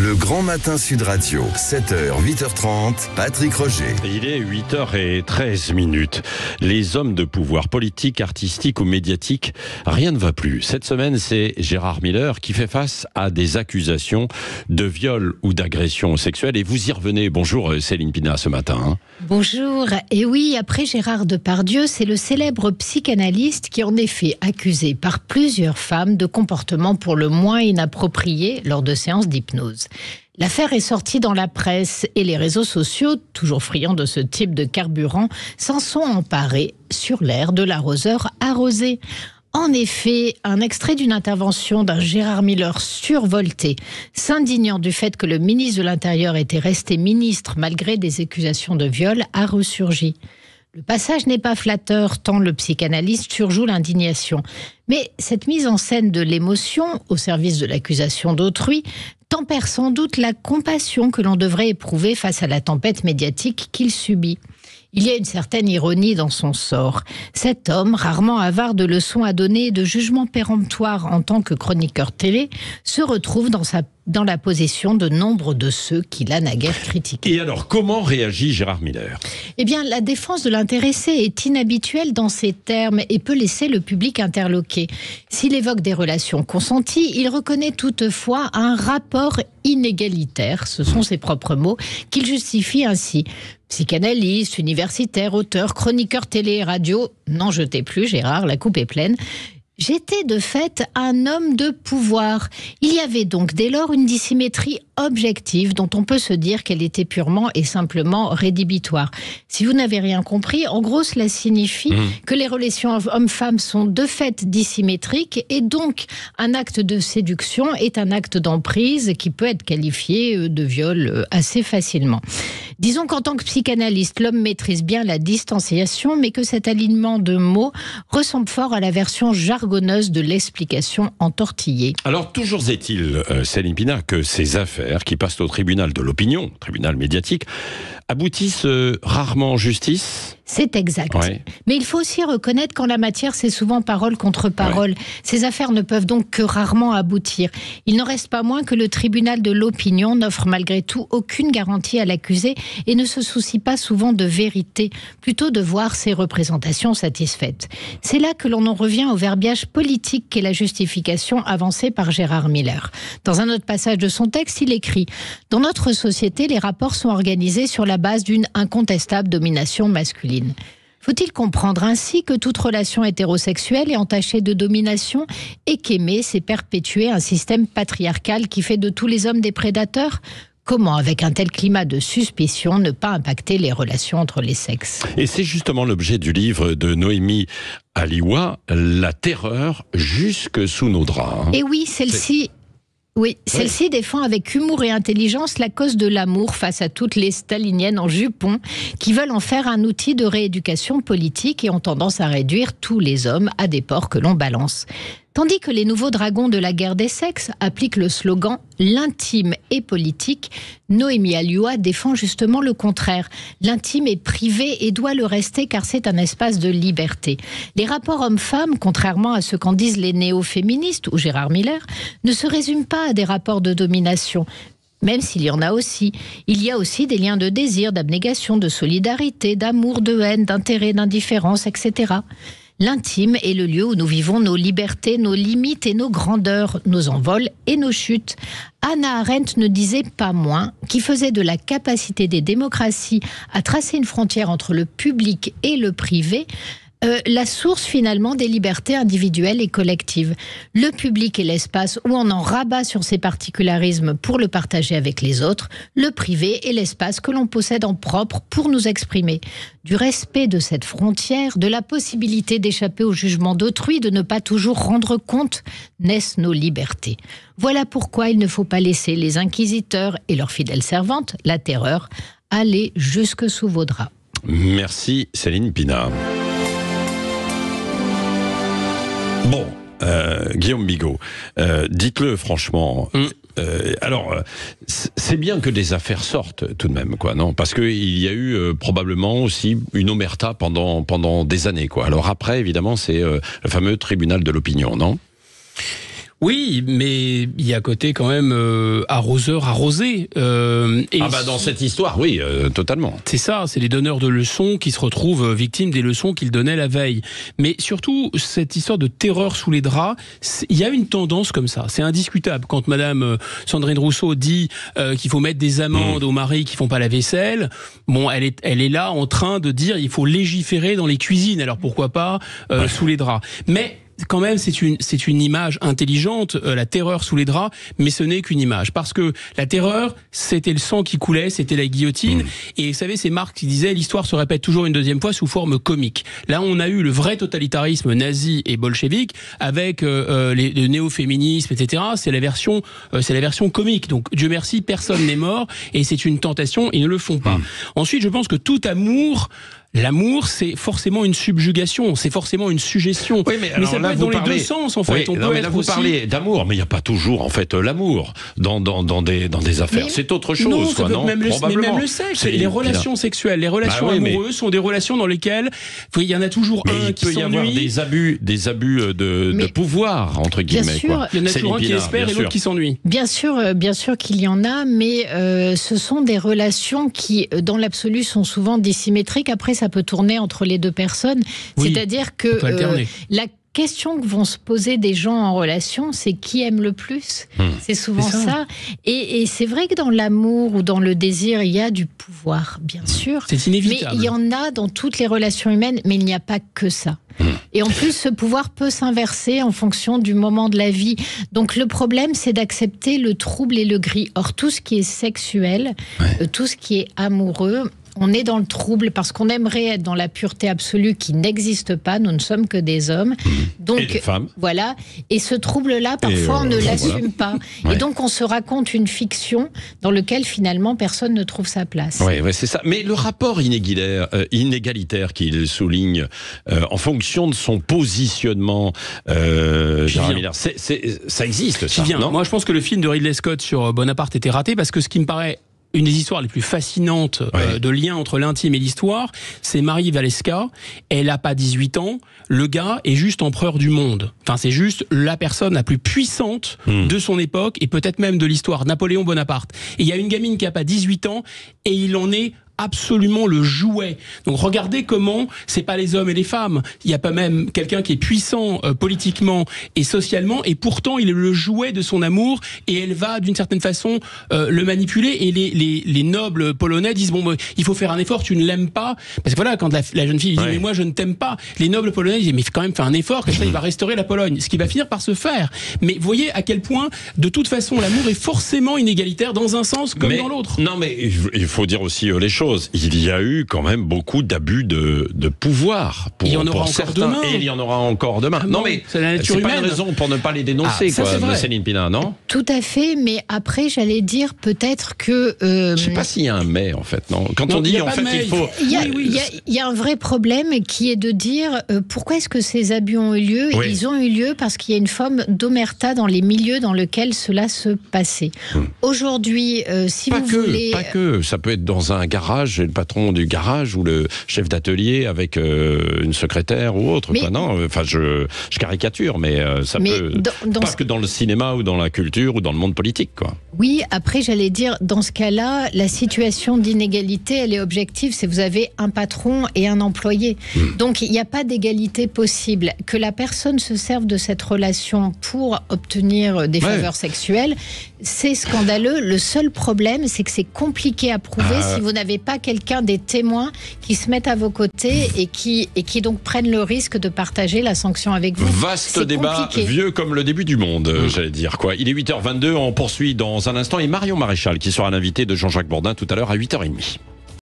Le Grand Matin Sud Radio, 7h, 8h30, Patrick Roger. Il est 8h13. Les hommes de pouvoir, politiques, artistiques ou médiatiques, rien ne va plus. Cette semaine, c'est Gérard Miller qui fait face à des accusations de viol ou d'agression sexuelle. Et vous y revenez. Bonjour Céline Pina ce matin. Bonjour. Et oui, après Gérard Depardieu, c'est le célèbre psychanalyste qui en est fait accusé par plusieurs femmes de comportements pour le moins inappropriés lors de séances d'hypnose. L'affaire est sortie dans la presse et les réseaux sociaux, toujours friands de ce type de carburant, s'en sont emparés sur l'air de l'arroseur arrosé. En effet, un extrait d'une intervention d'un Gérard Miller survolté, s'indignant du fait que le ministre de l'Intérieur était resté ministre malgré des accusations de viol, a ressurgi. Le passage n'est pas flatteur, tant le psychanalyste surjoue l'indignation. Mais cette mise en scène de l'émotion, au service de l'accusation d'autrui, tempère sans doute la compassion que l'on devrait éprouver face à la tempête médiatique qu'il subit. Il y a une certaine ironie dans son sort. Cet homme, rarement avare de leçons à donner et de jugements péremptoires en tant que chroniqueur télé, se retrouve dans la position de nombre de ceux qui l'a naguère critiqué. Et alors, comment réagit Gérard Miller ? Eh bien, la défense de l'intéressé est inhabituelle dans ces termes et peut laisser le public interloqué. S'il évoque des relations consenties, il reconnaît toutefois un rapport inégalitaire, ce sont ses propres mots, qu'il justifie ainsi. Psychanalyste, universitaire, auteur, chroniqueur télé et radio, n'en jetez plus Gérard, la coupe est pleine. J'étais de fait un homme de pouvoir. Il y avait donc dès lors une dissymétrie objective dont on peut se dire qu'elle était purement et simplement rédhibitoire. Si vous n'avez rien compris, en gros cela signifie que les relations hommes-femmes sont de fait dissymétriques et donc un acte de séduction est un acte d'emprise qui peut être qualifié de viol assez facilement. Disons qu'en tant que psychanalyste, l'homme maîtrise bien la distanciation, mais que cet alignement de mots ressemble fort à la version jargonneuse de l'explication entortillée. Alors, toujours est-il, Céline Pina, que ces affaires qui passent au tribunal de l'opinion, tribunal médiatique, aboutissent rarement en justice ? C'est exact. Ouais. Mais il faut aussi reconnaître qu'en la matière, c'est souvent parole contre parole. Ouais. Ces affaires ne peuvent donc que rarement aboutir. Il n'en reste pas moins que le tribunal de l'opinion n'offre malgré tout aucune garantie à l'accusé et ne se soucie pas souvent de vérité, plutôt de voir ses représentations satisfaites. C'est là que l'on en revient au verbiage politique qu'est la justification avancée par Gérard Miller. Dans un autre passage de son texte, il écrit « Dans notre société, les rapports sont organisés sur la base d'une incontestable domination masculine. Faut-il comprendre ainsi que toute relation hétérosexuelle est entachée de domination et qu'aimer, c'est perpétuer un système patriarcal qui fait de tous les hommes des prédateurs ? Comment, avec un tel climat de suspicion, ne pas impacter les relations entre les sexes ? Et c'est justement l'objet du livre de Noémie Aliwa, La terreur jusque sous nos draps. Et oui, celle-ci défend avec humour et intelligence la cause de l'amour face à toutes les staliniennes en jupon qui veulent en faire un outil de rééducation politique et ont tendance à réduire tous les hommes à des porcs que l'on balance. Tandis que les nouveaux dragons de la guerre des sexes appliquent le slogan « L'intime est politique », Noémie Aliwa défend justement le contraire. L'intime est privé et doit le rester car c'est un espace de liberté. Les rapports hommes-femmes, contrairement à ce qu'en disent les néo-féministes ou Gérard Miller, ne se résument pas à des rapports de domination. Même s'il y en a aussi. Il y a aussi des liens de désir, d'abnégation, de solidarité, d'amour, de haine, d'intérêt, d'indifférence, etc. L'intime est le lieu où nous vivons nos libertés, nos limites et nos grandeurs, nos envols et nos chutes. Hannah Arendt ne disait pas moins, qui faisait de la capacité des démocraties à tracer une frontière entre le public et le privé la source finalement des libertés individuelles et collectives. Le public est l'espace où on en rabat sur ses particularismes pour le partager avec les autres. Le privé est l'espace que l'on possède en propre pour nous exprimer. Du respect de cette frontière, de la possibilité d'échapper au jugement d'autrui, de ne pas toujours rendre compte, naissent nos libertés. Voilà pourquoi il ne faut pas laisser les inquisiteurs et leurs fidèles servantes, la terreur, aller jusque sous vos draps. Merci Céline Pina. Bon, Guillaume Bigot, dites-le franchement. C'est bien que des affaires sortent tout de même, quoi, non ? Parce qu'il y a eu probablement aussi une omerta pendant des années, quoi. Alors après, évidemment, c'est le fameux tribunal de l'opinion, non ? Oui, mais il y a à côté quand même arroseur arrosé. Dans cette histoire, oui, totalement. C'est ça, c'est les donneurs de leçons qui se retrouvent victimes des leçons qu'ils donnaient la veille. Mais surtout, cette histoire de terreur sous les draps, il y a une tendance comme ça, c'est indiscutable. Quand Madame Sandrine Rousseau dit qu'il faut mettre des amendes aux maris qui font pas la vaisselle, bon, elle est là en train de dire il faut légiférer dans les cuisines, alors pourquoi pas sous les draps. Mais quand même, c'est une image intelligente, la terreur sous les draps, mais ce n'est qu'une image. Parce que la terreur, c'était le sang qui coulait, c'était la guillotine. Et vous savez, c'est Marx qui disait, l'histoire se répète toujours une deuxième fois sous forme comique. Là, on a eu le vrai totalitarisme nazi et bolchevique avec le néo-féminisme, etc. C'est la version comique. Donc, Dieu merci, personne n'est mort, et c'est une tentation, ils ne le font pas. Ensuite, je pense que tout amour, l'amour, c'est forcément une subjugation, c'est forcément une suggestion. Oui, mais ça peut être dans les deux sens, en fait. Oui, là, vous parlez d'amour, mais il n'y a pas toujours, en fait, l'amour dans des affaires. C'est autre chose, non, quoi, non? Même le sexe, les relations sexuelles, les relations amoureuses sont des relations dans lesquelles il y en a toujours un qui s'ennuie. Il peut y avoir des abus de pouvoir, entre guillemets. Bien sûr, il y en a toujours un qui espère et l'autre qui s'ennuie. Bien sûr qu'il y en a, mais ce sont des relations qui, dans l'absolu, sont souvent dissymétriques. Après, ça peut tourner entre les deux personnes. Oui, c'est-à-dire que la question que vont se poser des gens en relation, c'est qui aime le plus. C'est souvent ça. Et c'est vrai que dans l'amour ou dans le désir, il y a du pouvoir, bien sûr. C'est inévitable. Mais il y en a dans toutes les relations humaines, mais il n'y a pas que ça. Et en plus, ce pouvoir peut s'inverser en fonction du moment de la vie. Donc le problème, c'est d'accepter le trouble et le gris. Or, tout ce qui est sexuel, tout ce qui est amoureux, on est dans le trouble parce qu'on aimerait être dans la pureté absolue qui n'existe pas. Nous ne sommes que des hommes. Donc, et des femmes. Voilà. Et ce trouble-là, parfois, on ne l'assume pas. Et donc, on se raconte une fiction dans laquelle, finalement, personne ne trouve sa place. Oui, c'est ça. Mais le rapport inégalitaire qu'il souligne en fonction de son positionnement, Gérard Miller, ça existe, ça, non? Moi, je pense que le film de Ridley Scott sur Bonaparte était raté parce que ce qui me paraît une des histoires les plus fascinantes de lien entre l'intime et l'histoire, c'est Marie Walewska. Elle a pas 18 ans. Le gars est juste empereur du monde. Enfin, c'est juste la personne la plus puissante de son époque et peut-être même de l'histoire. Napoléon Bonaparte. Et il y a une gamine qui a pas 18 ans et il en est absolument le jouet. Donc regardez comment c'est pas les hommes et les femmes. Il y a pas même quelqu'un qui est puissant politiquement et socialement et pourtant il est le jouet de son amour et elle va d'une certaine façon le manipuler et les nobles polonais disent bon il faut faire un effort, tu ne l'aimes pas parce que voilà quand la jeune fille dit mais moi je ne t'aime pas, les nobles polonais disent mais quand même fais un effort comme ça il va restaurer la Pologne, ce qui va finir par se faire. Mais voyez à quel point de toute façon l'amour est forcément inégalitaire dans un sens comme dans l'autre. Non mais il faut dire aussi les choses. Il y a eu quand même beaucoup d'abus de pouvoir pour, il y en aura pour encore demain. Et il y en aura encore demain. Non mais c'est la nature humaine. Pas une raison pour ne pas les dénoncer, Céline Pina, non? Tout à fait, mais après j'allais dire peut-être que je sais pas s'il y a un mais en fait, non? Quand on dit en fait il faut... Il y a un vrai problème qui est de dire pourquoi est-ce que ces abus ont eu lieu? Ils ont eu lieu parce qu'il y a une forme d'omerta dans les milieux dans lesquels cela se passait. Aujourd'hui, si vous voulez... Pas que, ça peut être dans un garage, le patron du garage ou le chef d'atelier avec une secrétaire ou autre. Non, enfin je caricature, mais ça peut pas que dans le cinéma ou dans la culture ou dans le monde politique, quoi. Oui, après j'allais dire dans ce cas-là, la situation d'inégalité, elle est objective. C'est vous avez un patron et un employé, donc il n'y a pas d'égalité possible. Que la personne se serve de cette relation pour obtenir des faveurs sexuelles, c'est scandaleux. Le seul problème, c'est que c'est compliqué à prouver si vous n'avez pas quelqu'un, des témoins qui se mettent à vos côtés et qui donc prennent le risque de partager la sanction avec vous. Vaste débat, vieux comme le début du monde, j'allais dire, quoi. Il est 8h22, on poursuit dans un instant et Marion Maréchal qui sera l'invité de Jean-Jacques Bourdin tout à l'heure à 8h30.